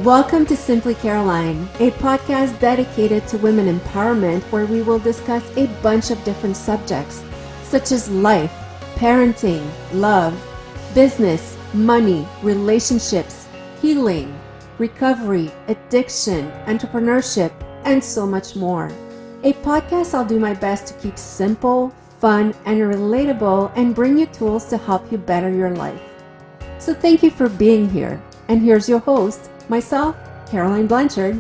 Welcome to Simply Caroline, a podcast dedicated to women empowerment where we will discuss a bunch of different subjects such as life, parenting, love, business, money, relationships, healing, recovery, addiction, entrepreneurship, and so much more. A podcast I'll do my best to keep simple, fun, and relatable and bring you tools to help you better your life. So thank you for being here. And here's your host, myself, Caroline Blanchard.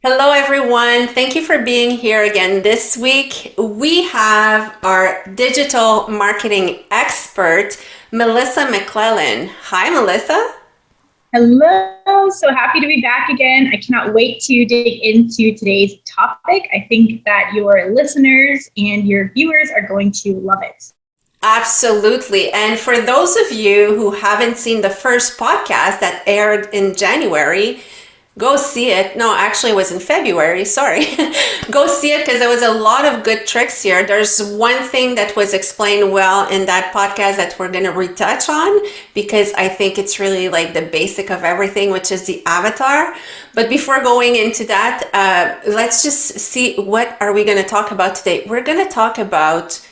Hello, everyone. Thank you for being here again. This week, we have our digital marketing expert, Melissa McClelland. Hi, Melissa. Hello. So happy to be back again. I cannot wait to dig into today's topic. I think that your listeners and your viewers are going to love it. Absolutely. And for those of you who haven't seen the first podcast that aired in January, go see it. No, actually it was in February. Sorry. Go see it because there was a lot of good tricks here. There's one thing that was explained well in that podcast that we're going to retouch on because I think it's really like the basic of everything, which is the avatar. But before going into that, let's just see what are we going to talk about today. We're going to talk about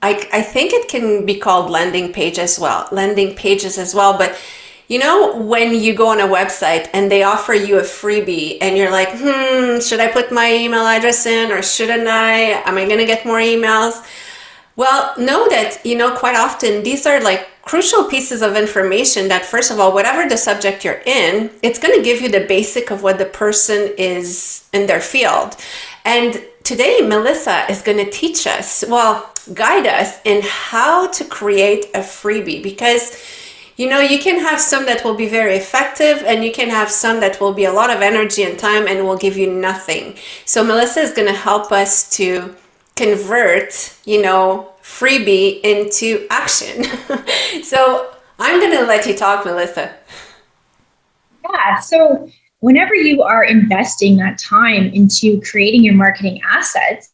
I think it can be called landing pages as well. But you know, when you go on a website and they offer you a freebie and you're like, should I put my email address in or shouldn't I? Am I going to get more emails? Well, know that, quite often these are like crucial pieces of information that, first of all, whatever the subject you're in, it's going to give you the basic of what the person is in their field. And today, Melissa is going to teach us, guide us in how to create a freebie because, you can have some that will be very effective and you can have some that will be a lot of energy and time and will give you nothing. So Melissa is going to help us to convert, freebie into action. So I'm going to let you talk, Melissa. Yeah. So whenever you are investing that time into creating your marketing assets,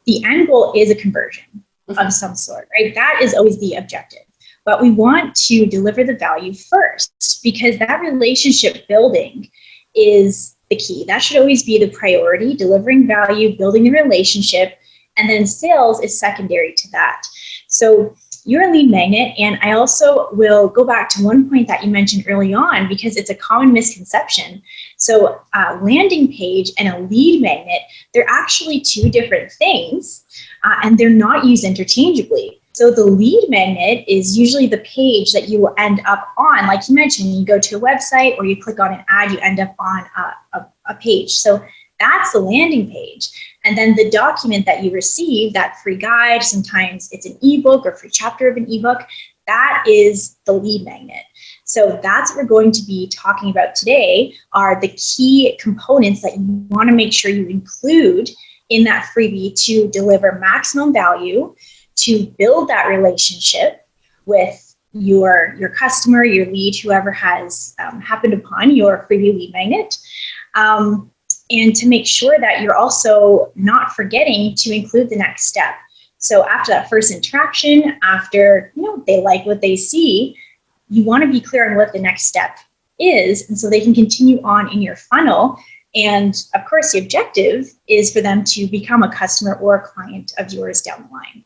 the end goal is a conversion of some sort, right? That is always the objective. But we want to deliver the value first because that relationship building is the key. That should always be the priority, delivering value, building the relationship, and then sales is secondary to that. So you're a lead magnet, and I also will go back to one point that you mentioned early on because it's a common misconception. So a landing page and a lead magnet, they're actually two different things, and they're not used interchangeably. So the lead magnet is usually the page that you will end up on. Like you mentioned, you go to a website or you click on an ad, you end up on a page. So that's the landing page. And then the document that you receive, that free guide, sometimes it's an ebook or free chapter of an ebook, that is the lead magnet. So that's what we're going to be talking about today are the key components that you want to make sure you include in that freebie to deliver maximum value, to build that relationship with your customer, your lead, whoever has happened upon your freebie lead magnet. And to make sure that you're also not forgetting to include the next step. So after that first interaction, after they like what they see, you want to be clear on what the next step is, and so they can continue on in your funnel. And of course, the objective is for them to become a customer or a client of yours down the line.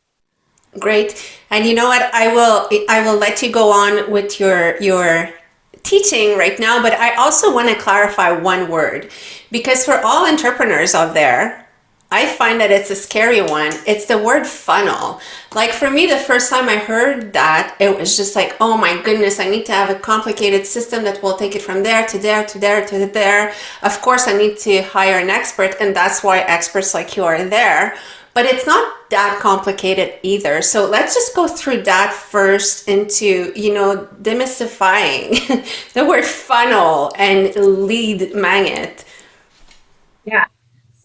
Great. And you know what? I will let you go on with your teaching right now, but I also want to clarify one word because for all entrepreneurs out there, I find that it's a scary one. It's the word funnel. Like for me, the first time I heard that, it was just like, oh my goodness, I need to have a complicated system that will take it from there to there to there to there. Of course, I need to hire an expert, and that's why experts like you are there. But it's not that complicated either. So let's just go through that first into, demystifying the word funnel and lead magnet. Yeah.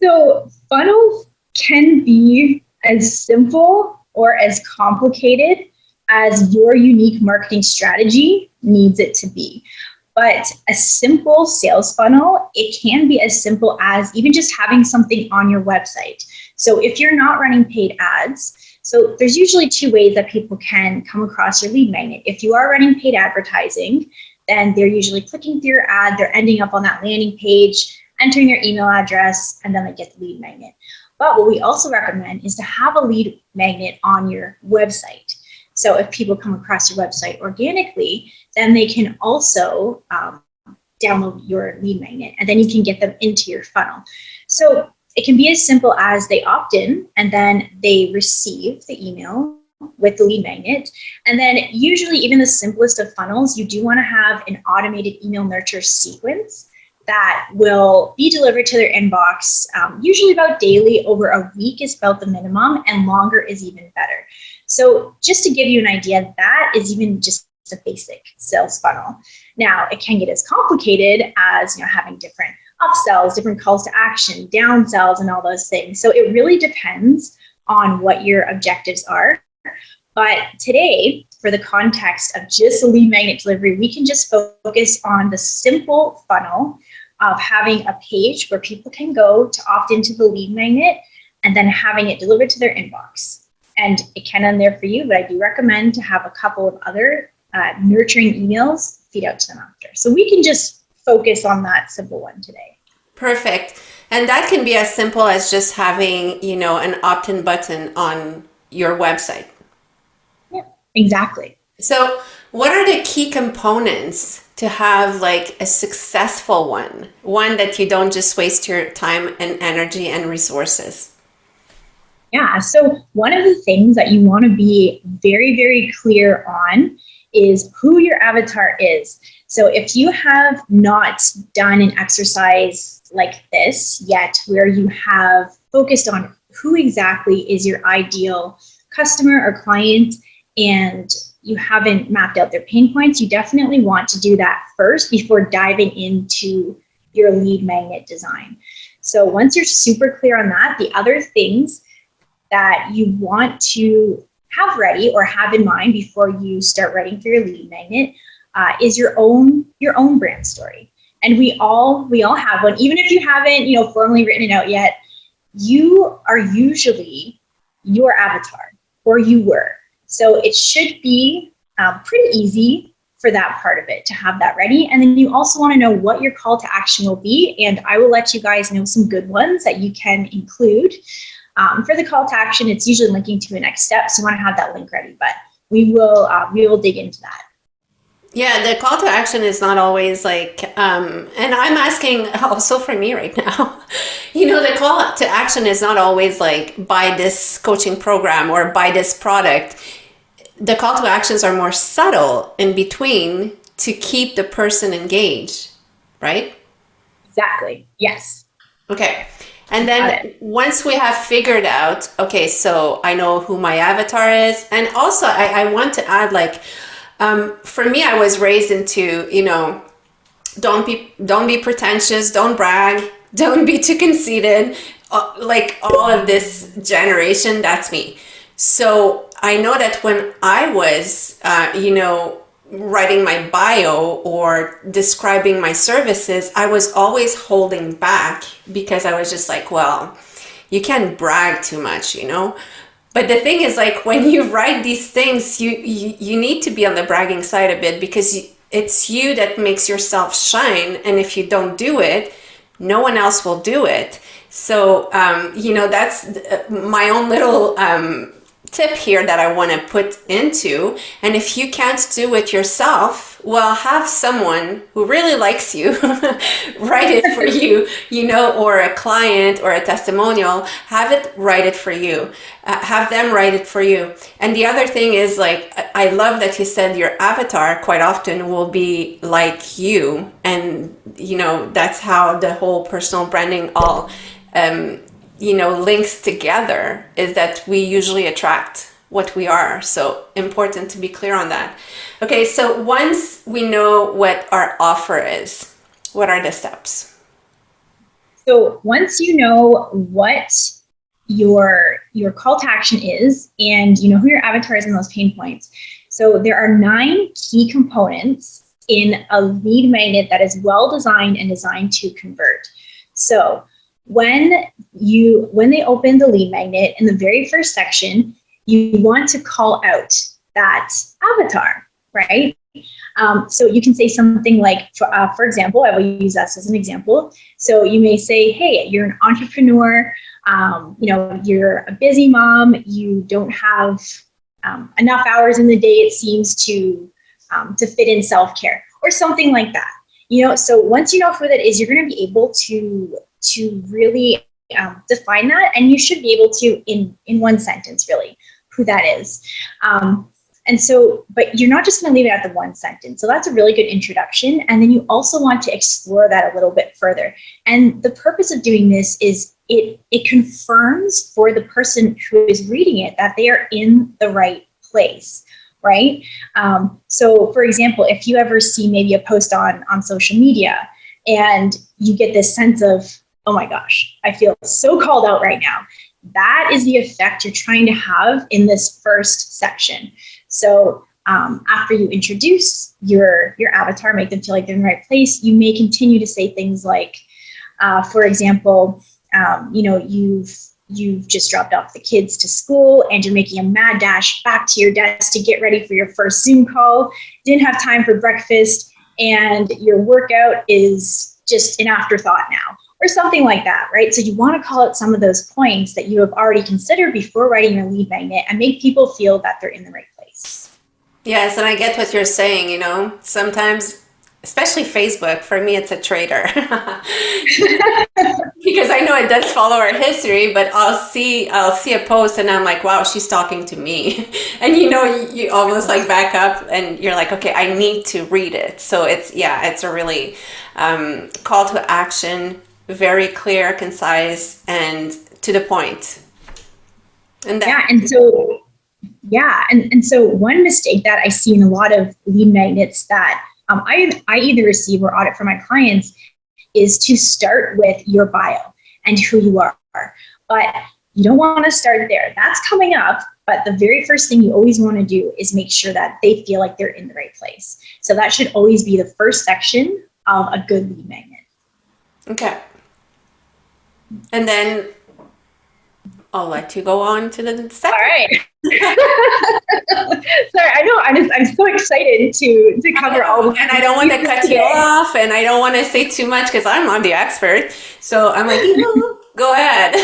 So funnels can be as simple or as complicated as your unique marketing strategy needs it to be. But a simple sales funnel, it can be as simple as even just having something on your website. So if you're not running paid ads, So there's usually two ways that people can come across your lead magnet. If you are running paid advertising, then they're usually clicking through your ad, they're ending up on that landing page, entering their email address, and then they get the lead magnet. But what we also recommend is to have a lead magnet on your website. So if people come across your website organically, then they can also download your lead magnet, and then you can get them into your funnel. So it can be as simple as they opt in and then they receive the email with the lead magnet. And then usually even the simplest of funnels, you do want to have an automated email nurture sequence that will be delivered to their inbox, usually about daily. Over a week is about the minimum, and longer is even better. So just to give you an idea, that is even just a basic sales funnel. Now, it can get as complicated as having different upsells, different calls to action, downsells, and all those things. So it really depends on what your objectives are. But today, for the context of just a lead magnet delivery, we can just focus on the simple funnel of having a page where people can go to opt into the lead magnet and then having it delivered to their inbox. And it can end there for you, but I do recommend to have a couple of other nurturing emails feed out to them after. So we can just focus on that simple one today. Perfect. And that can be as simple as just having, an opt-in button on your website. Yeah, exactly. So what are the key components to have like a successful one that you don't just waste your time and energy and resources? Yeah, so one of the things that you want to be very, very clear on is who your avatar is. So if you have not done an exercise like this yet, where you have focused on who exactly is your ideal customer or client, and you haven't mapped out their pain points, you definitely want to do that first before diving into your lead magnet design. So once you're super clear on that, the other things that you want to have ready or have in mind before you start writing for your lead magnet is your own brand story. And we all have one, even if you haven't formally written it out yet. You are usually your avatar, or you were. So it should be pretty easy for that part of it to have that ready. And then you also want to know what your call to action will be. And I will let you guys know some good ones that you can include. For the call to action, it's usually linking to a next step. So you want to have that link ready, but we will dig into that. Yeah, the call to action is not always like, and I'm asking also for me right now, the call to action is not always like buy this coaching program or buy this product. The call to actions are more subtle in between to keep the person engaged, right? Exactly. Yes. Okay. And then once we have figured out, okay, so I know who my avatar is. And also I want to add, like, for me, I was raised into, don't be pretentious, don't brag, don't be too conceited. Like all of this generation, that's me. So I know that when I was, writing my bio or describing my services, I was always holding back because I was just like, well, you can't brag too much, But the thing is, like, when you write these things, you need to be on the bragging side a bit, because it's you that makes yourself shine. And if you don't do it, no one else will do it. So, that's my own little tip here that I want to put into. And if you can't do it yourself, well, have someone who really likes you write it for you, or a client or a testimonial, have it write it for you, have them write it for you. And the other thing is, like, I love that you said your avatar quite often will be like you. And, that's how the whole personal branding all links together, is that we usually attract what we are. So important to be clear on that. Okay, so once we know what our offer is, what are the steps? So once you know what your call to action is, and you know who your avatar is and those pain points, so there are 9 key components in a lead magnet that is well designed and designed to convert. So when they open the lead magnet, in the very first section, you want to call out that avatar, right? So you can say something like, for example, I will use us as an example. So you may say, hey, you're an entrepreneur, you're a busy mom, you don't have enough hours in the day, it seems, to fit in self-care, or something like that. So once you know who that is, you're going to be able to really define that, and you should be able to, in one sentence, really, who that is. And so, but you're not just going to leave it at the one sentence. So that's a really good introduction. And then you also want to explore that a little bit further. And the purpose of doing this is it confirms for the person who is reading it that they are in the right place, right? So for example, if you ever see maybe a post on social media and you get this sense of, oh my gosh, I feel so called out right now. That is the effect you're trying to have in this first section. So after you introduce your avatar, make them feel like they're in the right place, you may continue to say things like, for example, you've just dropped off the kids to school and you're making a mad dash back to your desk to get ready for your first Zoom call, didn't have time for breakfast, and your workout is just an afterthought now, or something like that, right? So you want to call out some of those points that you have already considered before writing your lead magnet and make people feel that they're in the right place. Yes, and I get what you're saying, sometimes, especially Facebook, for me, it's a traitor. Because I know it does follow our history, but I'll see a post and I'm like, wow, she's talking to me. And you almost like back up and you're like, okay, I need to read it. So it's a really call to action, very clear, concise, and to the point. And so one mistake that I see in a lot of lead magnets that I either receive or audit for my clients is to start with your bio and who you are. But you don't want to start there. That's coming up. But the very first thing you always want to do is make sure that they feel like they're in the right place. So that should always be the first section of a good lead magnet. Okay. And then I'll let you go on to the second. All right. Sorry, I know. I'm so excited to cover all of. And I don't want to cut you off, and I don't want to say too much because I'm the expert. So I'm like, go ahead.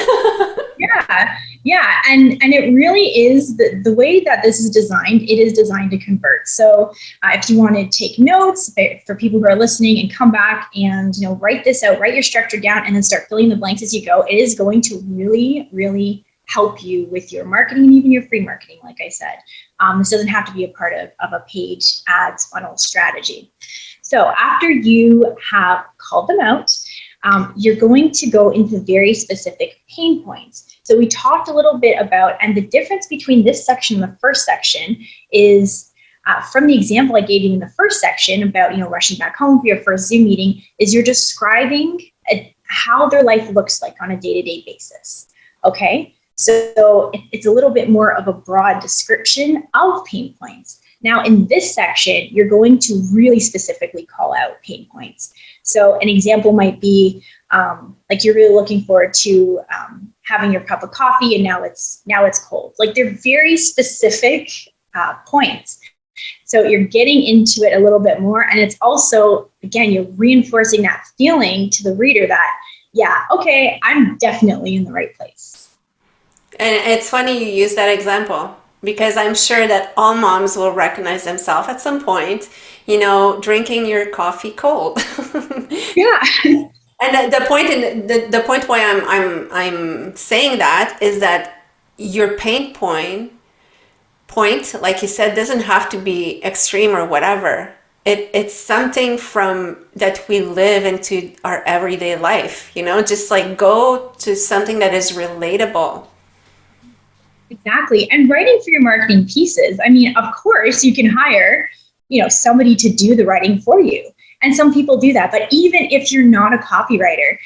Yeah, and it really is the way that this is designed. It is designed to convert. So if you want to take notes for people who are listening and come back and write this out, write your structure down, and then start filling the blanks as you go. It is going to really, really help you with your marketing and even your free marketing, like I said. This doesn't have to be a part of a paid ads funnel strategy. So after you have called them out, you're going to go into very specific pain points. So we talked a little bit about, and the difference between this section and the first section is from the example I gave you in the first section about, rushing back home for your first Zoom meeting, is you're describing how their life looks like on a day-to-day basis. Okay. So it's a little bit more of a broad description of pain points. Now, in this section, you're going to really specifically call out pain points. So an example might be like you're really looking forward to having your cup of coffee, and now it's cold. Like they're very specific points. So you're getting into it a little bit more, and it's also, again, you're reinforcing that feeling to the reader that, yeah, okay, I'm definitely in the right place. And it's funny you use that example, because I'm sure that all moms will recognize themselves at some point, drinking your coffee cold. Yeah. And the point why I'm saying that is that your pain point, like you said, doesn't have to be extreme or whatever. It's something from that we live into our everyday life, just like go to something that is relatable. Exactly. And writing for your marketing pieces, I mean, of course, you can hire, somebody to do the writing for you. And some people do that. But even if you're not a copywriter,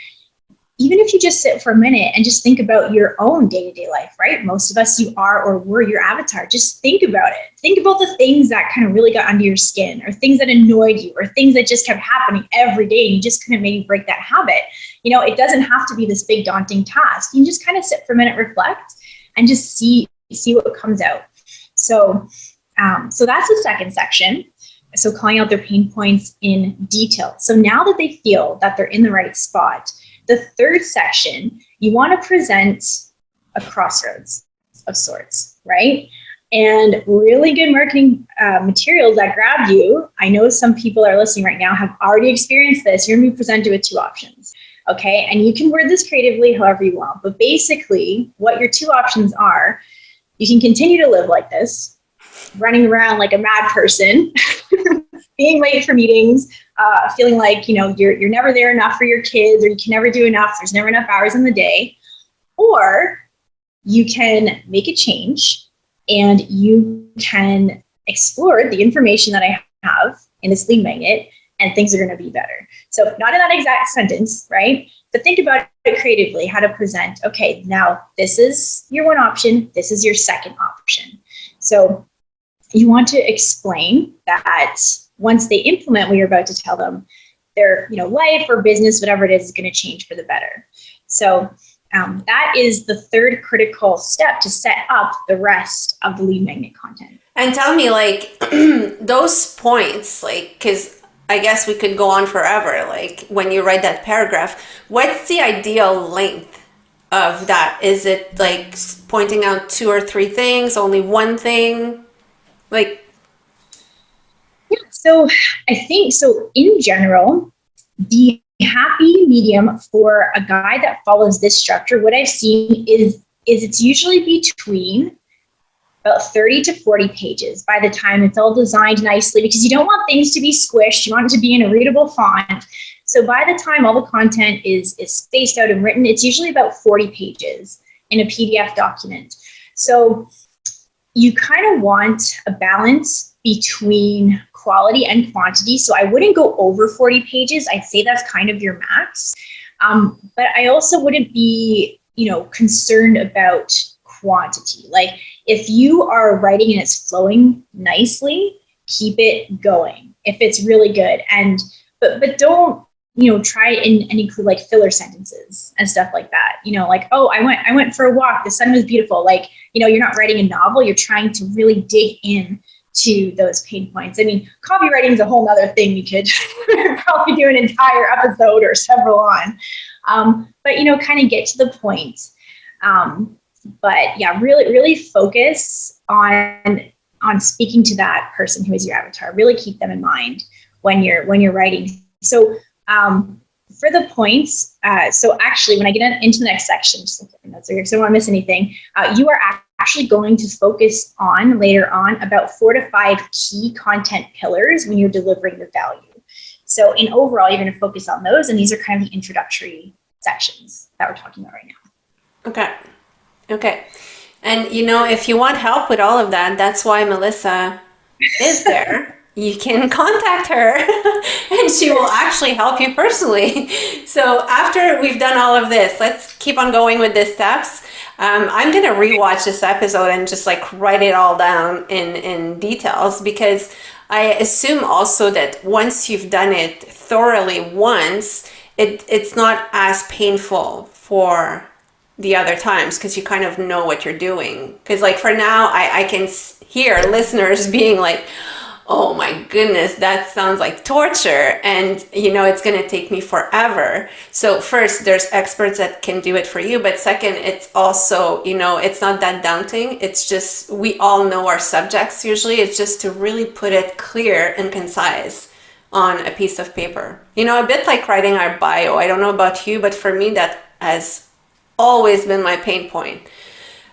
even if you just sit for a minute and just think about your own day-to-day life, right? Most of us, you are or were your avatar. Just think about it. Think about the things that kind of really got under your skin, or things that annoyed you, or things that just kept happening every day and you just couldn't maybe break that habit. It doesn't have to be this big daunting task. You can just kind of sit for a minute, reflect, and just see see what comes out. So that's the second section. So calling out their pain points in detail. So now that they feel that they're in the right spot, the third section, you want to present a crossroads of sorts, right? And really good marketing materials that grab you. I know some people are listening right now have already experienced this. You're going to be presented with two options, okay? And you can word this creatively however you want. But basically, what your two options are, you can continue to live like this, running around like a mad person, being late for meetings, feeling like you're never there enough for your kids, or you can never do enough. There's never enough hours in the day. Or you can make a change and you can explore the information that I have in this lead magnet, and things are going to be better. So not in that exact sentence, right? But think about it creatively, how to present. Okay, now this is your one option. This is your second option. So you want to explain that once they implement what you're about to tell them, their life or business, whatever it is going to change for the better. So that is the third critical step to set up the rest of the lead magnet content. And tell me, like, those points, like, because I guess we could go on forever. Like, when you write that paragraph, what's the ideal length of that? Is it like pointing out 2 or 3 things, only one thing? Like, yeah, so I think so in general, the happy medium for a guide that follows this structure, what I've seen is it's usually between about 30 to 40 pages by the time it's all designed nicely, because you don't want things to be squished. You want it to be in a readable font. So by the time all the content is spaced out and written, it's usually about 40 pages in a PDF document. So you kind of want a balance between quality and quantity. So I wouldn't go over 40 pages. I'd say that's kind of your max. But I also wouldn't be, concerned about quantity. Like, if you are writing and it's flowing nicely, keep it going if it's really good. But don't, try and include like filler sentences and stuff like that. Like, oh, I went for a walk, the sun was beautiful. Like, you're not writing a novel, you're trying to really dig in to those pain points. I mean, copywriting is a whole nother thing we could probably do an entire episode or several on. But, kind of get to the point. But yeah, really focus on speaking to that person who is your avatar. Really keep them in mind when you're writing. So for the points, so actually when I get into the next section, just look at my notes here, so I don't want to miss anything. You are actually going to focus on later on about 4 to 5 key content pillars when you're delivering the value. So in overall, you're going to focus on those, and these are kind of the introductory sections that we're talking about right now. Okay. And if you want help with all of that, that's why Melissa is there. You can contact her and she will actually help you personally. So after we've done all of this, let's keep on going with the steps. I'm going to rewatch this episode and just like write it all down in details, because I assume also that once you've done it thoroughly once, it's not as painful for the other times, because you kind of know what you're doing. Because like for now, I can hear listeners being like, oh my goodness, that sounds like torture. And, it's going to take me forever. So first, there's experts that can do it for you. But second, it's also, it's not that daunting. It's just, we all know our subjects usually. It's just to really put it clear and concise on a piece of paper. A bit like writing our bio. I don't know about you, but for me, that has always been my pain point.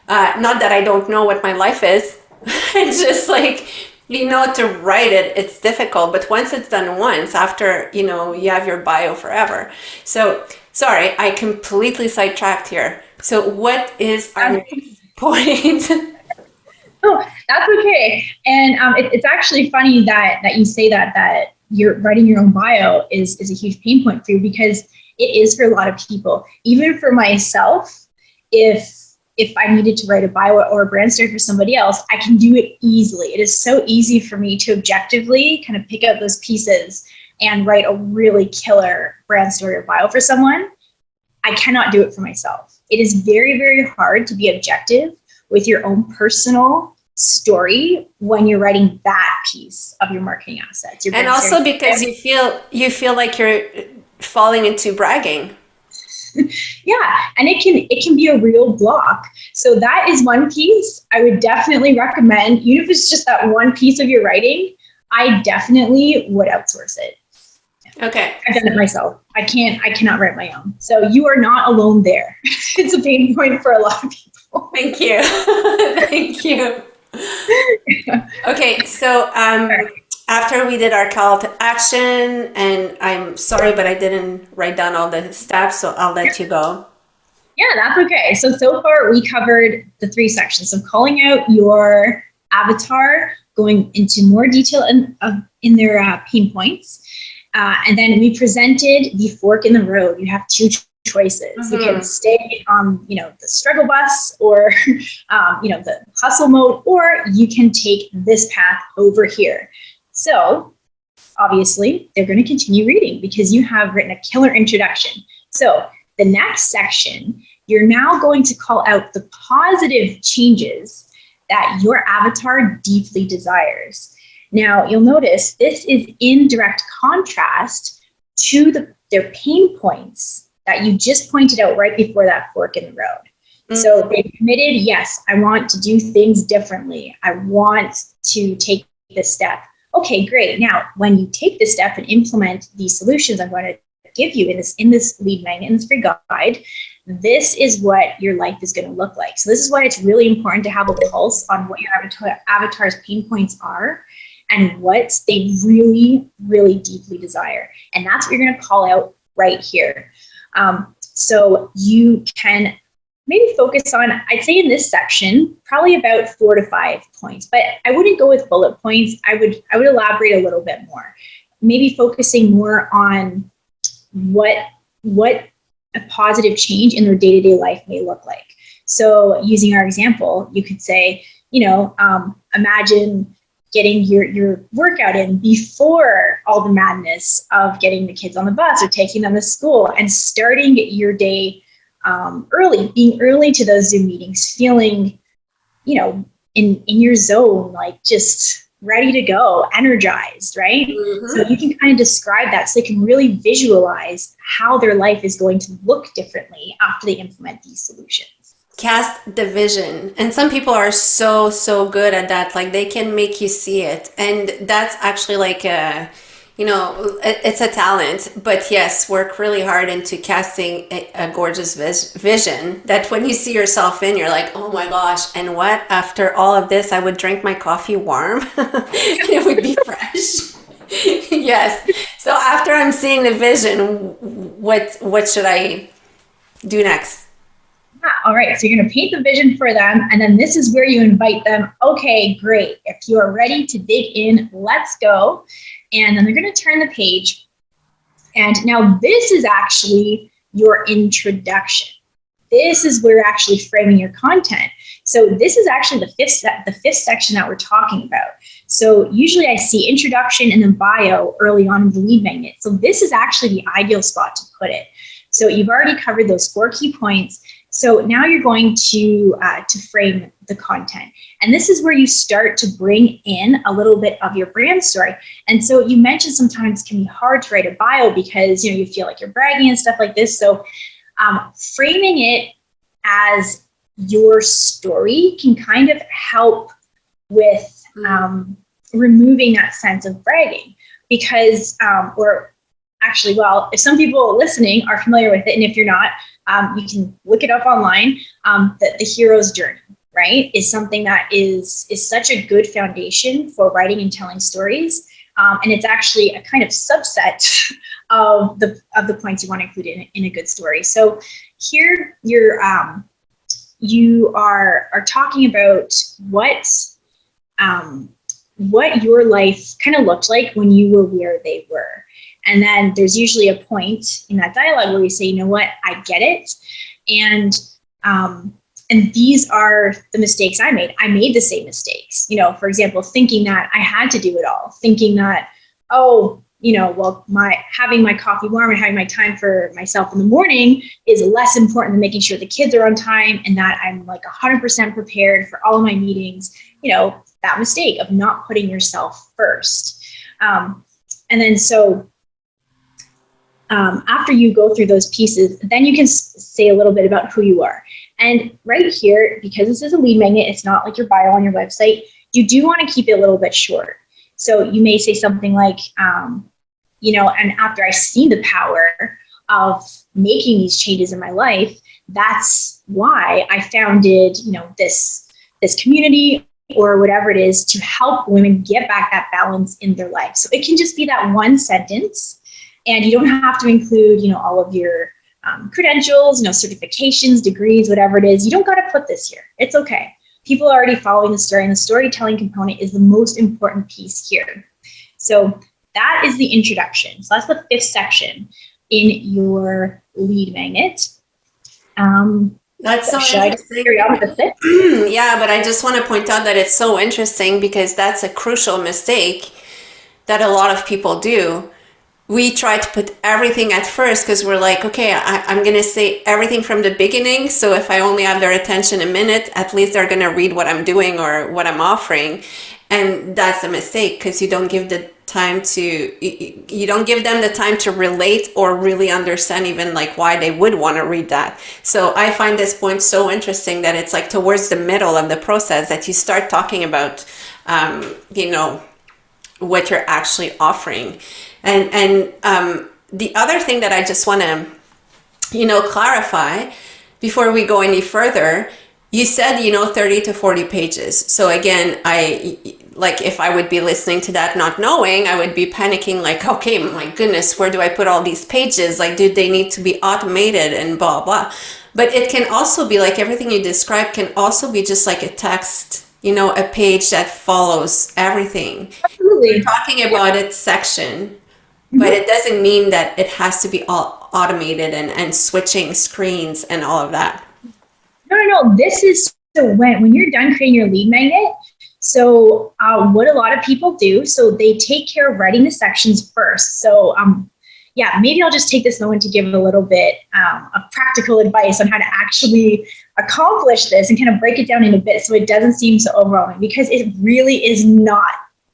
Not that I don't know what my life is. It's just like, to write it, it's difficult. But once it's done once, after, you have your bio forever. So, sorry, I completely sidetracked here. So what is our next point? Oh, that's okay. And it's actually funny that you say that you're writing your own bio is a huge pain point for you, because it is for a lot of people. Even for myself, if I needed to write a bio or a brand story for somebody else, I can do it easily. It is so easy for me to objectively kind of pick out those pieces and write a really killer brand story or bio for someone. I cannot do it for myself. It is very, very hard to be objective with your own personal story when you're writing that piece of your marketing assets. And also because you feel like you're falling into bragging. Yeah, and it can be a real block. So that is one piece I would definitely recommend. Even if it's just that one piece of your writing, I definitely would outsource it. Okay. I've done it myself. I cannot write my own. So you are not alone there. It's a pain point for a lot of people. Thank you. Thank you. Okay, so after we did our call to action, and I'm sorry, but I didn't write down all the steps, so I'll let you go. Yeah, that's okay. So far we covered the 3 sections. So calling out your avatar, going into more detail in their pain points. And then we presented the fork in the road. You have 2 choices. Mm-hmm. You can stay on, the struggle bus or, the hustle mode, or you can take this path over here. So obviously they're going to continue reading because you have written a killer introduction. So the next section, you're now going to call out the positive changes that your avatar deeply desires. Now, you'll notice this is in direct contrast to their pain points that you just pointed out right before that fork in the road. Mm-hmm. So they committed, yes, I want to do things differently. I want to take this step. Okay, great. Now, when you take this step and implement these solutions I'm going to give you in this lead magnet, in this free guide, this is what your life is going to look like. So this is why it's really important to have a pulse on what your avatar's pain points are and what they really, really deeply desire. And that's what you're going to call out right here. So you can maybe focus on, I'd say in this section, probably about 4 to 5 points, but I wouldn't go with bullet points. I would elaborate a little bit more, maybe focusing more on what a positive change in their day-to-day life may look like. So using our example, you could say, imagine getting your workout in before all the madness of getting the kids on the bus or taking them to school, and starting your day early, being early to those Zoom meetings, feeling, in your zone, like just ready to go, energized, right? Mm-hmm. So you can kind of describe that so they can really visualize how their life is going to look differently after they implement these solutions. Cast the vision. And some people are so good at that. Like they can make you see it. And that's actually like it's a talent. But yes, work really hard into casting a gorgeous vision that when you see yourself in, you're like, oh my gosh. And what? After all of this, I would drink my coffee warm. It would be fresh. Yes. So after I'm seeing the vision, what should I do next? All right, so you're going to paint the vision for them, and then this is where you invite them. Okay, great. If you are ready to dig in, let's go. And then they're going to turn the page. And now this is actually your introduction. This is where you're actually framing your content. So this is actually the fifth section that we're talking about. So usually I see introduction and then bio early on in the lead magnet. So this is actually the ideal spot to put it. So you've already covered those 4 key points. So now you're going to frame the content. And this is where you start to bring in a little bit of your brand story. And so you mentioned sometimes it can be hard to write a bio because you feel like you're bragging and stuff like this. So framing it as your story can kind of help with removing that sense of bragging because, if some people listening are familiar with it, and if you're not, you can look it up online. The hero's journey, right, is something that is such a good foundation for writing and telling stories. And it's actually a kind of subset of the points you want to include in a good story. So here you are talking about what your life kind of looked like when you were where they were. And then there's usually a point in that dialogue where you say, you know what, I get it. And these are the mistakes I made. I made the same mistakes. For example, thinking that I had to do it all, thinking that, well, having my coffee warm and having my time for myself in the morning is less important than making sure the kids are on time and that I'm like 100% prepared for all of my meetings. That mistake of not putting yourself first. And then after you go through those pieces, then you can say a little bit about who you are. And right here, because this is a lead magnet, it's not like your bio on your website, you do want to keep it a little bit short. So you may say something like, and after I see the power of making these changes in my life, that's why I founded, this community or whatever it is to help women get back that balance in their life. So it can just be that one sentence, and you don't have to include, all of your credentials, certifications, degrees, whatever it is. You don't got to put this here. It's okay. People are already following the story, and the storytelling component is the most important piece here. So that is the introduction. So that's the 5th section in your lead magnet. That's so should interesting. I carry on with the 5th? Yeah, but I just want to point out that it's so interesting because that's a crucial mistake that a lot of people do. We try to put everything at first because we're like, okay, I'm going to say everything from the beginning. So if I only have their attention a minute, at least they're going to read what I'm doing or what I'm offering. And that's a mistake because you don't give them the time to relate or really understand even like why they would want to read that. So I find this point so interesting that it's like towards the middle of the process that you start talking about, what you're actually offering. And the other thing that I just want to, clarify before we go any further, you said, 30 to 40 pages. So again, if I would be listening to that, not knowing, I would be panicking like, okay, my goodness, where do I put all these pages? Like, do they need to be automated and blah, blah. But it can also be like everything you described can also be just like a text, a page that follows everything. Absolutely. We're talking about it section. But it doesn't mean that it has to be all automated and switching screens and all of that. No. This is so when you're done creating your lead magnet. So what a lot of people do, so they take care of writing the sections first. So maybe I'll just take this moment to give a little bit of practical advice on how to actually accomplish this and kind of break it down in a bit so it doesn't seem so overwhelming, because it really is not.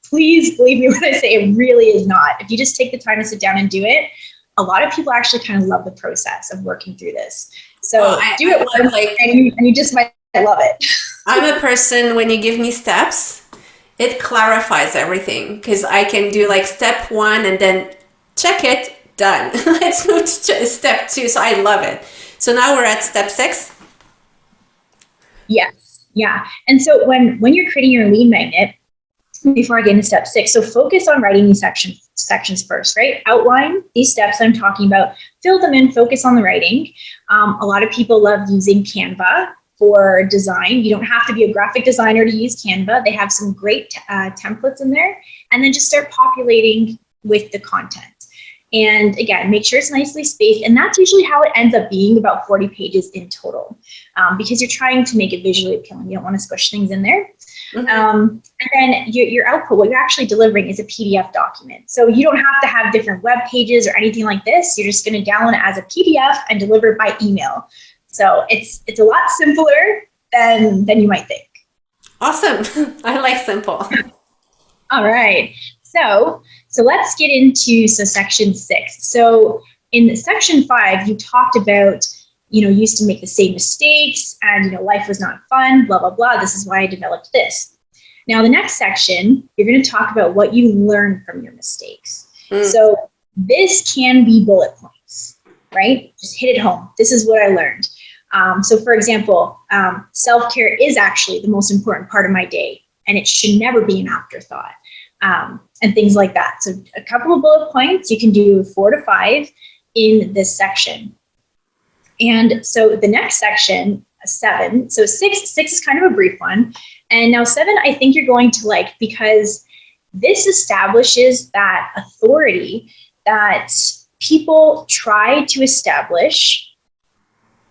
Please believe me when I say it really is not. If you just take the time to sit down and do it, a lot of people actually kind of love the process of working through this. So do it once, and you just might love it. I'm a person, when you give me steps, it clarifies everything because I can do like step 1 and then check it, done. Let's move to step 2. So I love it. So now we're at step 6. Yes. Yeah. And so when you're creating your lead magnet, before I get into step 6, so focus on writing these sections first, right? Outline these steps I'm talking about, fill them in, focus on the writing. A lot of people love using Canva for design. You don't have to be a graphic designer to use Canva. They have some great templates in there, and then just start populating with the content. And again, make sure it's nicely spaced. And that's usually how it ends up being, about 40 pages in total, because you're trying to make it visually appealing. You don't want to squish things in there. And then your output, what you're actually delivering, is a PDF document. So you don't have to have different web pages or anything like this. You're just going to download it as a PDF and deliver it by email. So it's a lot simpler than you might think. Awesome. I like simple. All right. So let's get into section 6. So in section 5, you talked about, used to make the same mistakes and, life was not fun, blah, blah, blah. This is why I developed this. Now, the next section, you're going to talk about what you learned from your mistakes. So this can be bullet points, right? Just hit it home. This is what I learned. So for example, self-care is actually the most important part of my day, and it should never be an afterthought, and things like that. So a couple of bullet points, you can do 4 to 5 in this section. And so the next section, 7, so 6 is kind of a brief one. And now 7, I think you're going to like, because this establishes that authority that people try to establish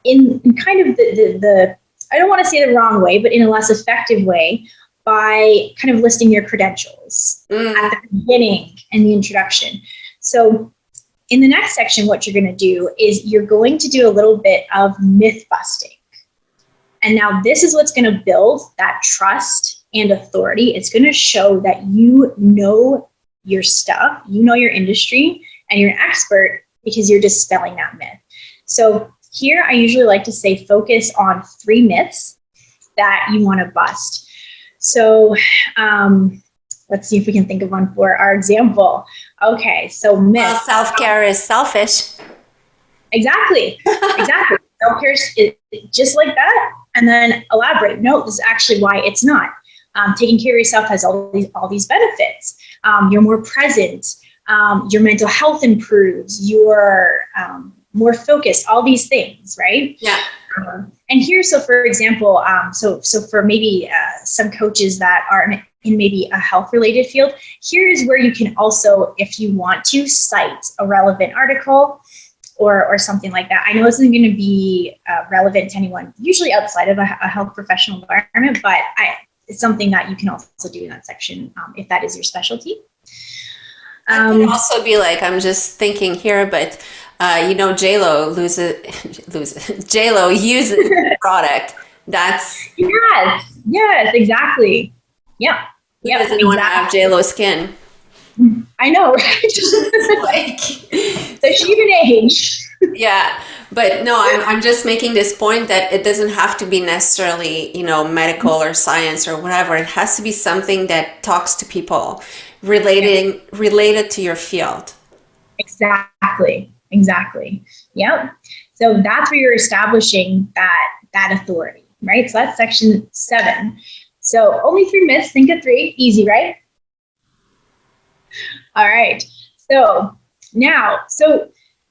in kind of the I don't want to say the wrong way, but in a less effective way, by kind of listing your credentials at the beginning and the introduction. So in the next section, what you're going to do is you're going to do a little bit of myth busting. And now this is what's going to build that trust and authority. It's going to show that you know your stuff, you know your industry, and you're an expert because you're dispelling that myth. So here I usually like to say focus on 3 myths that you want to bust. So let's see if we can think of one for our example. Okay, so myth. Well, self-care is selfish. Exactly. Self-care is just like that, and then elaborate. No, this is actually why it's not. Taking care of yourself has all these benefits. You're more present. Your mental health improves. You're more focused. All these things, right? Yeah. And here, so for example, so for maybe some coaches that are in maybe a health-related field, here is where you can also, if you want to, cite a relevant article or something like that. I know this isn't going to be relevant to anyone, usually outside of a health professional environment, but it's something that you can also do in that section if that is your specialty. It could also be like, I'm just thinking here, but J-Lo uses the product. That's yes, exactly. Yeah. Who doesn't want to have J-Lo skin? I know, right? So she even age. Yeah, but no, I'm just making this point that it doesn't have to be necessarily, medical or science or whatever. It has to be something that talks to people, related to your field. Exactly. Yep. So that's where you're establishing that authority, right? So that's section 7. So only 3 myths, think of 3, easy, right? All right. So now,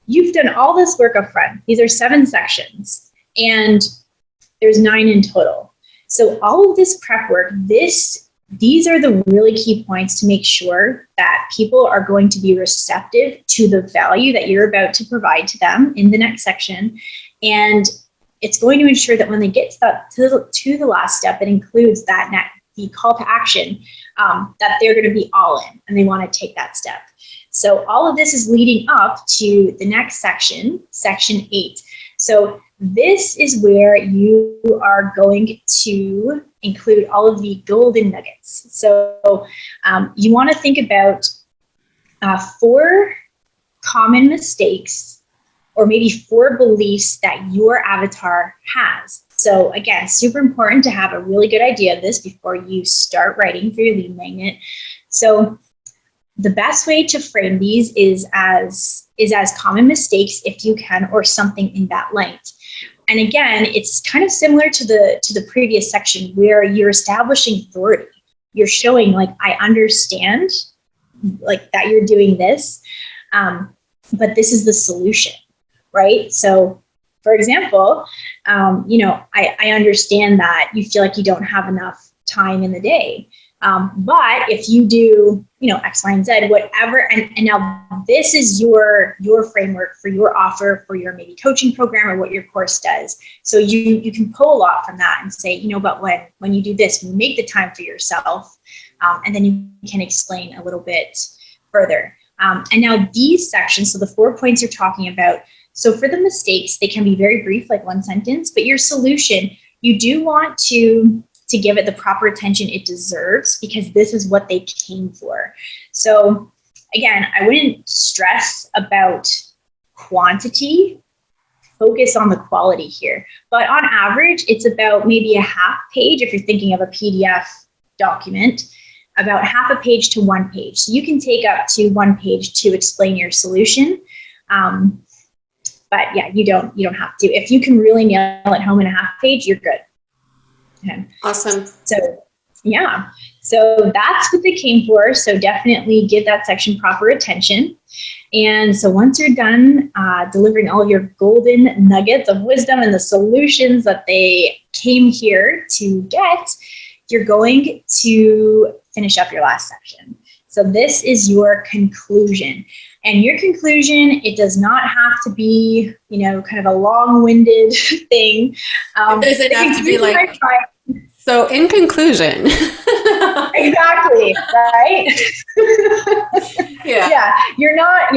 you've done all this work up front. These are 7 sections, and there's 9 in total. So all of this prep work, these are the really key points to make sure that people are going to be receptive to the value that you're about to provide to them in the next section. And it's going to ensure that when they get to the last step, it includes the call to action, that they're going to be all in and they want to take that step. So all of this is leading up to the next section, section 8. So this is where you are going to include all of the golden nuggets. So you want to think about 4 common mistakes, or maybe 4 beliefs that your avatar has. So again, super important to have a really good idea of this before you start writing for your lead magnet. So the best way to frame these is as common mistakes, if you can, or something in that light. And again, it's kind of similar to the previous section where you're establishing authority. You're showing, like, I understand, like, that you're doing this, but this is the solution, right? So, for example, I understand that you feel like you don't have enough time in the day. But if you do, X, Y, and Z, whatever, and now this is your framework for your offer, for your maybe coaching program or what your course does. So you can pull a lot from that and say, but when you do this, when you make the time for yourself, and then you can explain a little bit further. And now these sections, so the 4 points you're talking about, so for the mistakes, they can be very brief, like 1 sentence, but your solution, you do want to give it the proper attention it deserves, because this is what they came for. So again, I wouldn't stress about quantity, focus on the quality here. But on average, it's about maybe a half page, if you're thinking of a PDF document, about half a page to 1 page. So you can take up to 1 page to explain your solution. But yeah, you don't have to. If you can really nail it home in a half page, you're good. Okay. Awesome. So yeah, so that's what they came for. So definitely give that section proper attention. And so once you're done delivering all of your golden nuggets of wisdom and the solutions that they came here to get, you're going to finish up your last section. So this is your conclusion. And your conclusion, it does not have to be, kind of a long-winded thing. It doesn't have to be like, so in conclusion. Exactly, right? Yeah. Yeah, you're not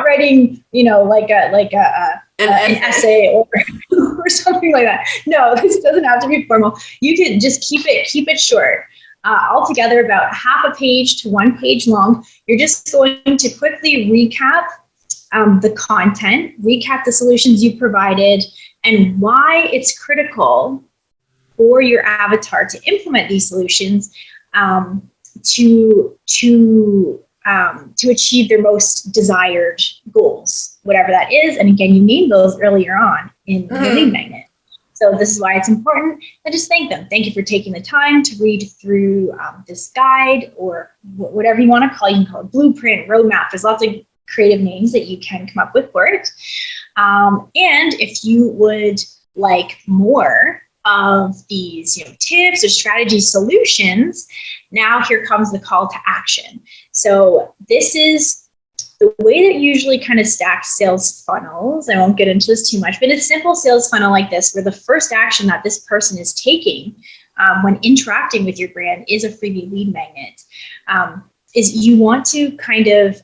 writing, an essay or something like that. No, this doesn't have to be formal. You can just keep it short. Altogether about half a page to 1 page long. You're just going to quickly recap the content, recap the solutions you provided, and why it's critical for your avatar to implement these solutions to achieve their most desired goals, whatever that is. And again, you named those earlier on in the lead magnet. So this is why it's important. And just thank them. Thank you for taking the time to read through this guide, or whatever you want to call it. You can call it blueprint, roadmap. There's lots of creative names that you can come up with for it. And if you would like more of these, tips or strategy solutions, now here comes the call to action. So this is the way that usually kind of stacks sales funnels. I won't get into this too much, but a simple sales funnel like this, where the first action that this person is taking when interacting with your brand is a freebie lead magnet, is you want to kind of,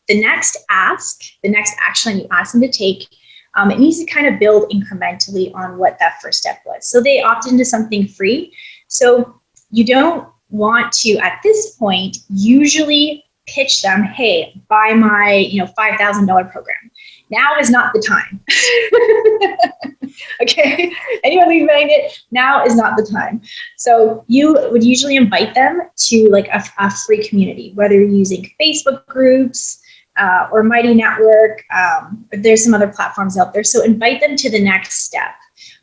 the next action that you ask them to take, it needs to kind of build incrementally on what that first step was. So they opt into something free. So you don't want to, at this point, usually pitch them, hey, buy my $5,000 program. Now is not the time. Okay, anyone leaving it, now is not the time. So you would usually invite them to like a free community, whether you're using Facebook groups, or Mighty Network. There's some other platforms out there. So invite them to the next step,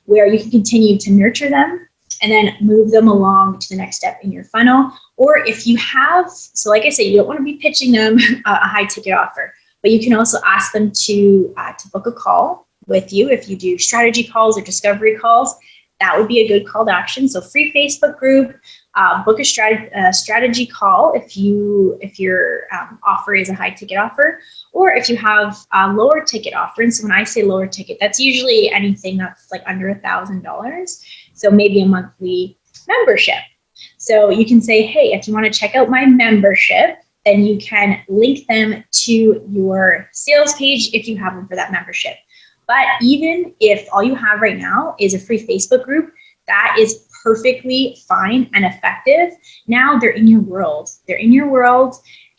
where you can continue to nurture them and then move them along to the next step in your funnel. Or if you have, so like I said, you don't want to be pitching them a high ticket offer, but you can also ask them to book a call with you. If you do strategy calls or discovery calls, that would be a good call to action. So free Facebook group, book a strategy call if your offer is a high ticket offer, or if you have a lower ticket offer. And so when I say lower ticket, that's usually anything that's like under $1,000. So maybe a monthly membership. So you can say, hey, if you want to check out my membership, then you can link them to your sales page if you have them for that membership. But even if all you have right now is a free Facebook group, that is perfectly fine and effective. Now they're in your world.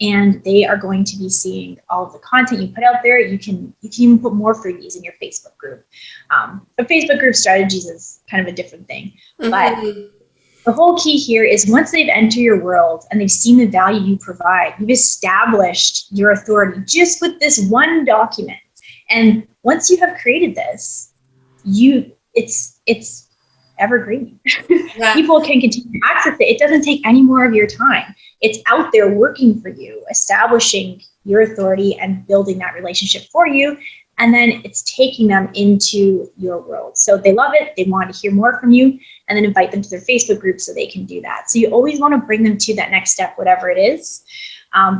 And they are going to be seeing all of the content you put out there. You can even put more freebies in your Facebook group. But Facebook group strategies is kind of a different thing. Mm-hmm. But the whole key here is once they've entered your world and they've seen the value you provide, you've established your authority just with this one document. And once you have created this, it's evergreen. Yeah. People can continue to access it. It doesn't take any more of your time. It's out there working for you, establishing your authority and building that relationship for you. And then it's taking them into your world. So they love it. They want to hear more from you, and then invite them to their Facebook group so they can do that. So you always want to bring them to that next step, whatever it is,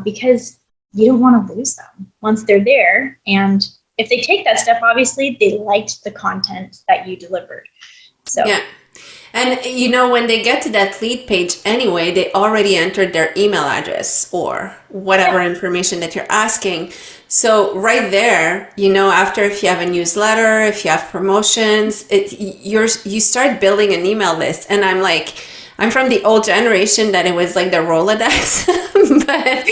because you don't want to lose them once they're there. And if they take that step, obviously they liked the content that you delivered. So yeah. And when they get to that lead page anyway, they already entered their email address or whatever information that you're asking. So right there, after, if you have a newsletter, if you have promotions, you start building an email list. And I'm from the old generation that it was like the Rolodex, but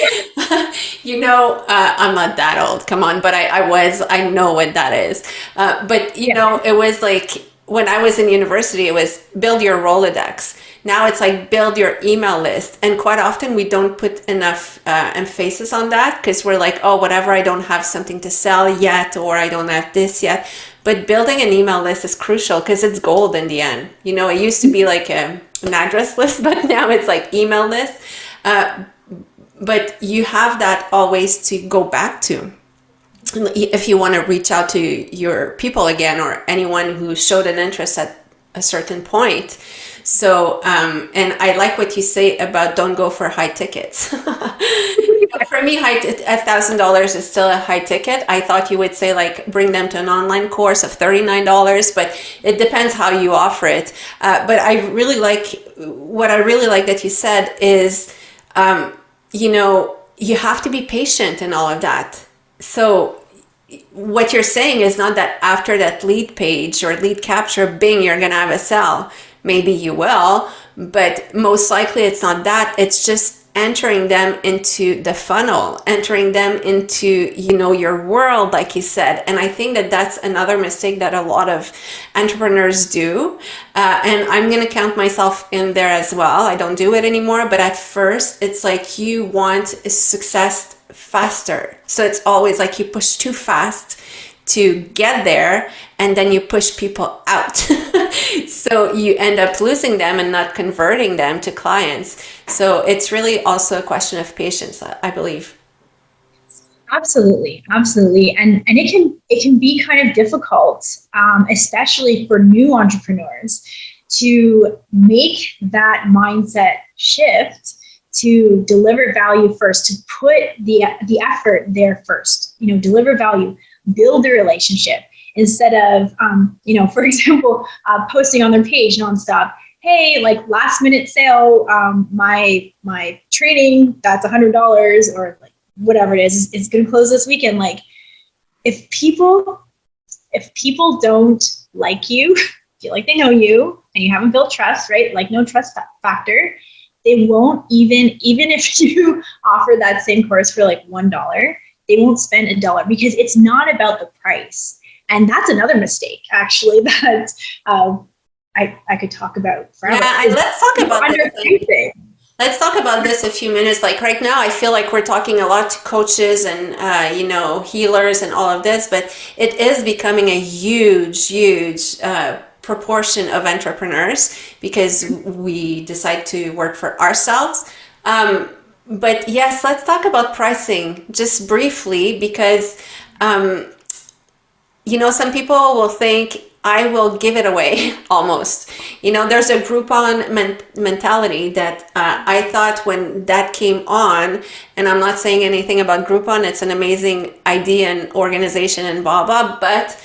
I'm not that old. Come on, but I know what that is. But it was like, when I was in university, it was build your Rolodex. Now it's like build your email list. And quite often we don't put enough emphasis on that, because we're like, oh, whatever, I don't have something to sell yet, or I don't have this yet. But building an email list is crucial, because it's gold in the end. It used to be like an address list, but now it's like email list. But you have that always to go back to if you want to reach out to your people again, or anyone who showed an interest at a certain point. So, and I like what you say about don't go for high tickets. For me, $1,000 is still a high ticket. I thought you would say like bring them to an online course of $39, but it depends how you offer it. But what I really like that you said is, you have to be patient and all of that. So what you're saying is not that after that lead page or lead capture, bing, you're going to have a sell. Maybe you will, but most likely it's not that. It's just entering them into the funnel, entering them into, your world, like you said. And I think that that's another mistake that a lot of entrepreneurs do. And I'm going to count myself in there as well. I don't do it anymore, but at first it's like you want success faster. So it's always like you push too fast to get there, and then you push people out. So you end up losing them and not converting them to clients. So it's really also a question of patience, I believe. Absolutely, absolutely, and it can be kind of difficult, especially for new entrepreneurs, to make that mindset shift, to deliver value first, to put the effort there first. Deliver value, build the relationship, instead of for example, posting on their page nonstop, hey, like last minute sale, my training that's $100, or like whatever it is, it's going to close this weekend. Like if people don't like you, feel like they know you, and you haven't built trust, right? Like no trust factor, they won't even if you offer that same course for like $1, they won't spend $1, because it's not about the price. And that's another mistake, actually, that I could talk about forever. Yeah, and let's talk about this. Let's talk about this a few minutes. Like right now, I feel like we're talking a lot to coaches and healers and all of this, but it is becoming a huge proportion of entrepreneurs because we decide to work for ourselves. But yes, let's talk about pricing just briefly, because some people will think I will give it away almost. There's a Groupon mentality that I thought when that came on, and I'm not saying anything about Groupon, it's an amazing idea and organization and blah, blah, but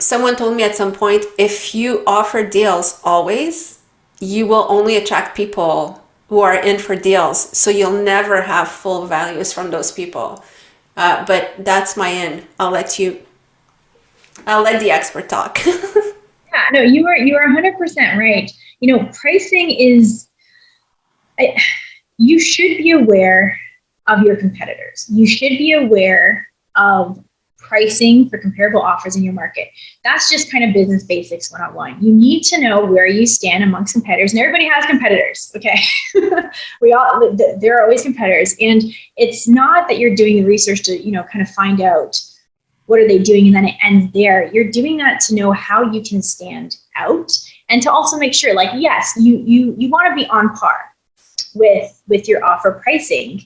someone told me at some point, if you offer deals always, you will only attract people who are in for deals. So you'll never have full values from those people. But that's my end. I'll let the expert talk. Yeah, no, you are 100% right. Pricing is, you should be aware of your competitors. You should be aware of pricing for comparable offers in your market. That's just kind of business basics 101. You need to know where you stand amongst competitors, and everybody has competitors. Okay. There are always competitors, and it's not that you're doing the research to, kind of find out what are they doing and then it ends there. You're doing that to know how you can stand out, and to also make sure, like, yes, you want to be on par with your offer pricing.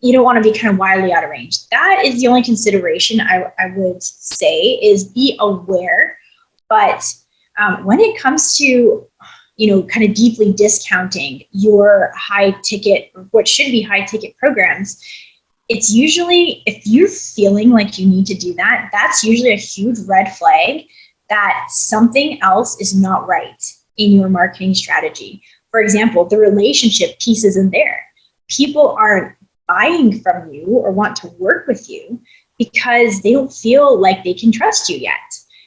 You don't want to be kind of wildly out of range. That is the only consideration I would say, is be aware. But when it comes to, kind of deeply discounting your high ticket, what should be high ticket programs, it's usually, if you're feeling like you need to do that, that's usually a huge red flag that something else is not right in your marketing strategy. For example, the relationship piece isn't there. People aren't buying from you or want to work with you because they don't feel like they can trust you yet.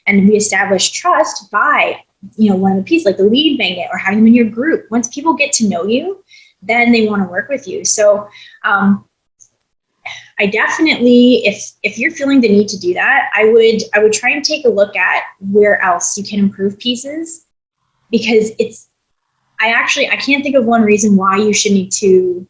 And we establish trust by, one of the pieces, like the lead magnet or having them in your group. Once people get to know you, then they want to work with you. So I definitely, if you're feeling the need to do that, I would try and take a look at where else you can improve pieces, because I can't think of one reason why you should need to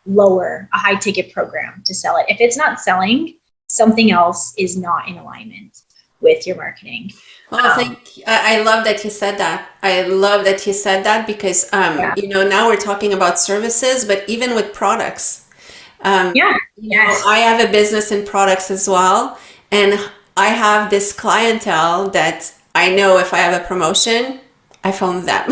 lower a high ticket program to sell it. If it's not selling, something else is not in alignment with your marketing. Well, I love that you said that. I love that you said that because, now we're talking about services, but even with products, Yes. I have a business in products as well. And I have this clientele that I know if I have a promotion, I phone them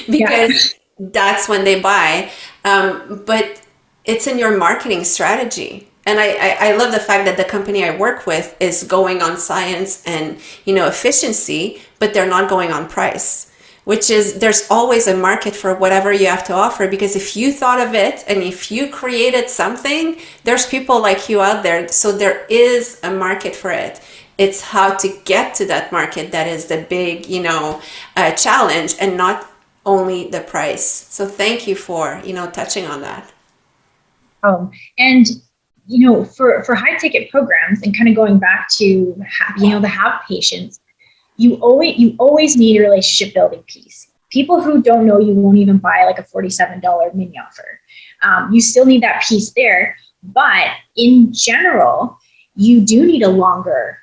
because that's when they buy. But it's in your marketing strategy. And I love the fact that the company I work with is going on science and, efficiency, but they're not going on price, which is there's always a market for whatever you have to offer. Because if you thought of it and if you created something, there's people like you out there. So there is a market for it. It's how to get to that market that is the big, challenge, and not only the price. So thank you for, touching on that. And for high ticket programs, and kind of going back to the have patients, you always need a relationship building piece. People who don't know you won't even buy like a $47 mini offer. You still need that piece there, but in general, you do need a longer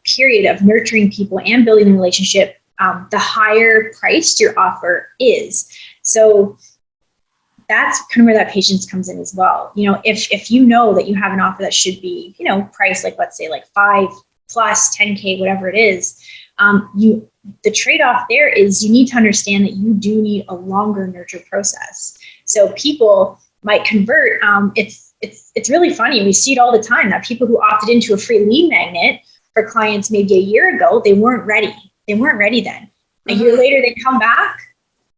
period of nurturing people and building the relationship. The higher priced your offer is. So that's kind of where that patience comes in as well. If you know that you have an offer that should be, priced like, let's say like 5 plus 10K, whatever it is, the trade-off there is you need to understand that you do need a longer nurture process. So people might convert. It's really funny. We see it all the time that people who opted into a free lead magnet for clients maybe a year ago, they weren't ready. They weren't ready then. A year later, they come back,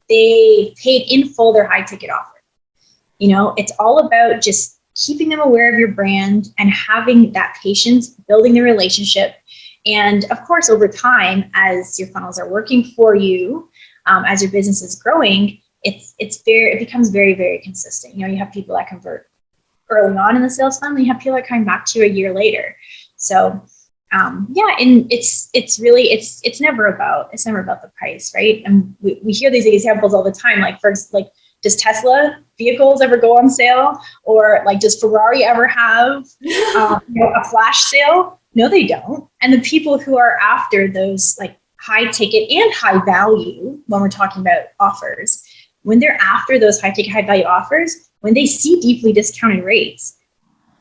they paid in full their high ticket offer. It's all about just keeping them aware of your brand and having that patience, building the relationship. And of course, over time, as your funnels are working for you, as your business is growing, it becomes very, very consistent. You have people that convert early on in the sales funnel, you have people that come back to you a year later. So and it's never about the price, right? And we hear these examples all the time. Like first, like, does Tesla vehicles ever go on sale? Or like, does Ferrari ever have a flash sale? No, they don't. And the people who are after those like high ticket and high value, when we're talking about offers, when they're after those high ticket, high value offers, when they see deeply discounted rates,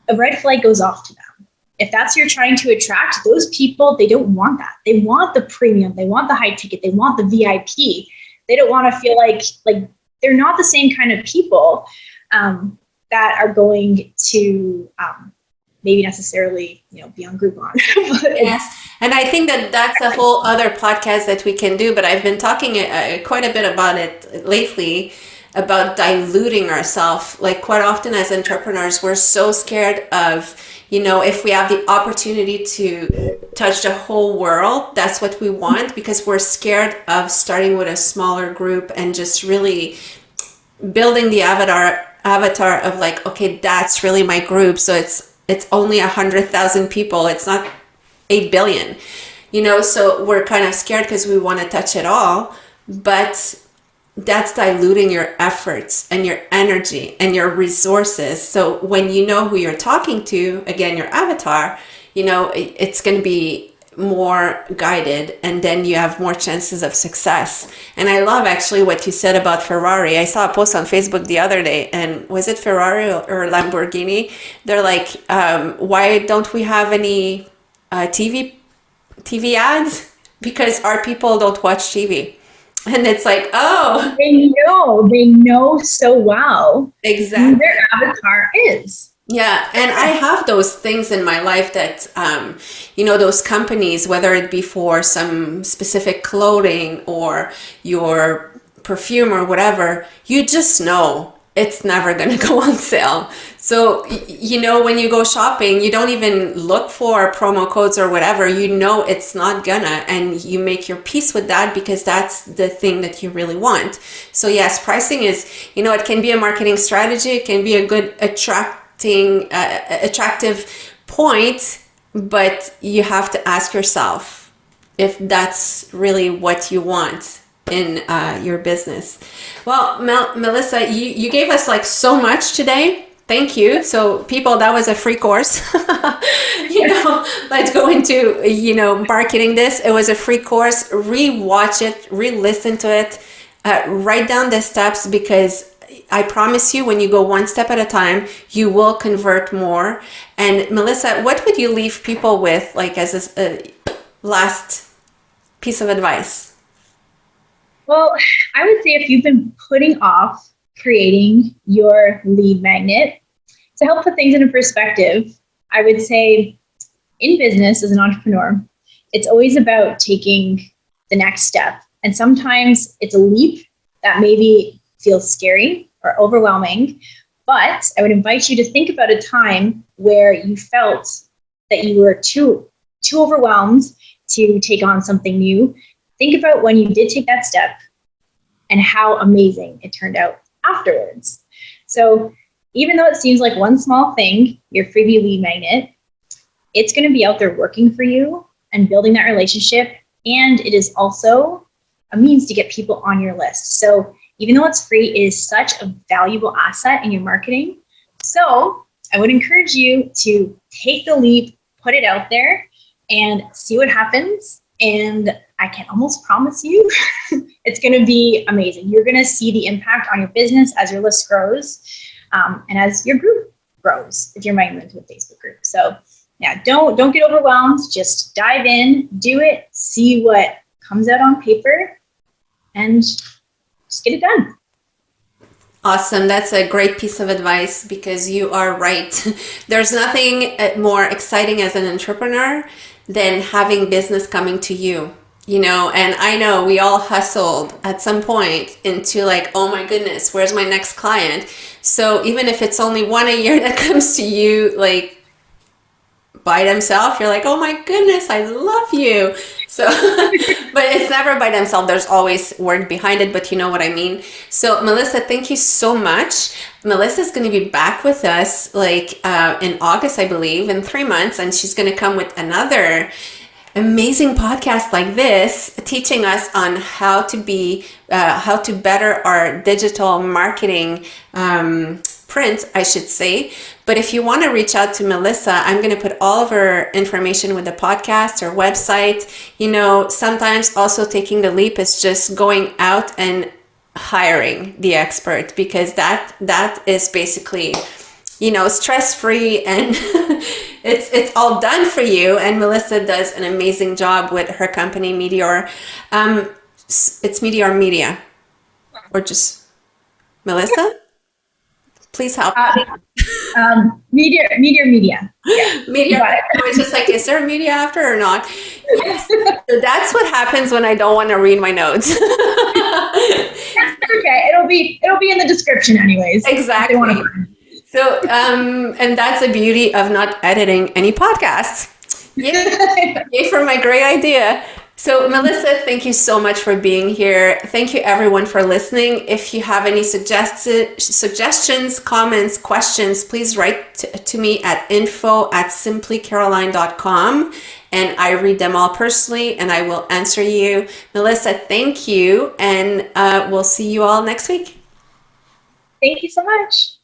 a red flag goes off to them. If that's what you're trying to attract, those people, they don't want that. They want the premium. They want the high ticket. They want the VIP. They don't want to feel like they're not the same kind of people that are going to maybe necessarily, be on Groupon. Yes. And I think that that's a whole other podcast that we can do, but I've been talking quite a bit about it lately, about diluting ourselves. Like quite often as entrepreneurs, we're so scared of, if we have the opportunity to touch the whole world, that's what we want, because we're scared of starting with a smaller group and just really building the avatar of like, okay, that's really my group. So it's only 100,000 people. It's not 8 billion, so we're kind of scared because we want to touch it all, but that's diluting your efforts and your energy and your resources. So when you know who you're talking to, again, your avatar, it's going to be more guided, and then you have more chances of success. And I love actually what you said about Ferrari. I saw a post on Facebook the other day, and was it Ferrari or Lamborghini? They're like, why don't we have any TV ads? Because our people don't watch TV. And it's like, oh, they know so well exactly who their avatar is. Yeah. And I have those things in my life that, those companies, whether it be for some specific clothing or your perfume or whatever, you just know it's never going to go on sale. So, when you go shopping, you don't even look for promo codes or whatever, it's not gonna, and you make your peace with that because that's the thing that you really want. So yes, pricing is, it can be a marketing strategy. It can be a good attractive point, but you have to ask yourself if that's really what you want in your business. Well, Melissa, you gave us like so much today. Thank you. So people, that was a free course. Let's go into, marketing this. It was a free course. Re-watch it, re-listen to it, write down the steps, because I promise you, when you go one step at a time, you will convert more. And Melissa, what would you leave people with, like as a last piece of advice? Well, I would say if you've been putting off creating your lead magnet. To help put things into perspective, I would say in business as an entrepreneur, it's always about taking the next step. And sometimes it's a leap that maybe feels scary or overwhelming. But I would invite you to think about a time where you felt that you were too overwhelmed to take on something new. Think about when you did take that step and how amazing it turned out afterwards. So even though it seems like one small thing, your freebie lead magnet, it's going to be out there working for you and building that relationship. And it is also a means to get people on your list. So even though it's free, it is such a valuable asset in your marketing. So I would encourage you to take the leap, put it out there, and see what happens. And I can almost promise you it's going to be amazing. You're going to see the impact on your business as your list grows, and as your group grows, if you're inviting them to a Facebook group. So yeah, don't get overwhelmed. Just dive in, do it, see what comes out on paper, and just get it done. Awesome. That's a great piece of advice, because you are right. There's nothing more exciting as an entrepreneur than having business coming to you, and I know we all hustled at some point into like, oh my goodness, where's my next client? So even if it's only one a year that comes to you, like by themselves, you're like, oh my goodness, I love you. So, but it's never by themselves. There's always work behind it, but you know what I mean? So Melissa, thank you so much. Melissa's going to be back with us in August, I believe, in 3 months. And she's going to come with another amazing podcast like this, teaching us on how to better our digital marketing print, I should say. But if you want to reach out to Melissa, I'm going to put all of her information with the podcast or website. Sometimes also taking the leap is just going out and hiring the expert, because that is basically, stress-free, and it's all done for you. And Melissa does an amazing job with her company, Medior. It's Medior Media, or just Melissa? Please help. Medior Media. Yeah. Media. It's just like, is there a media after or not? Yes. So that's what happens when I don't want to read my notes. That's okay. It'll be in the description anyways. Exactly. So, and that's the beauty of not editing any podcasts. Yay for my great idea. So Melissa, thank you so much for being here. Thank you everyone for listening. If you have any suggestions, comments, questions, please write to me at info@simplycaroline.com, and I read them all personally and I will answer you. Melissa, thank you, and we'll see you all next week. Thank you so much.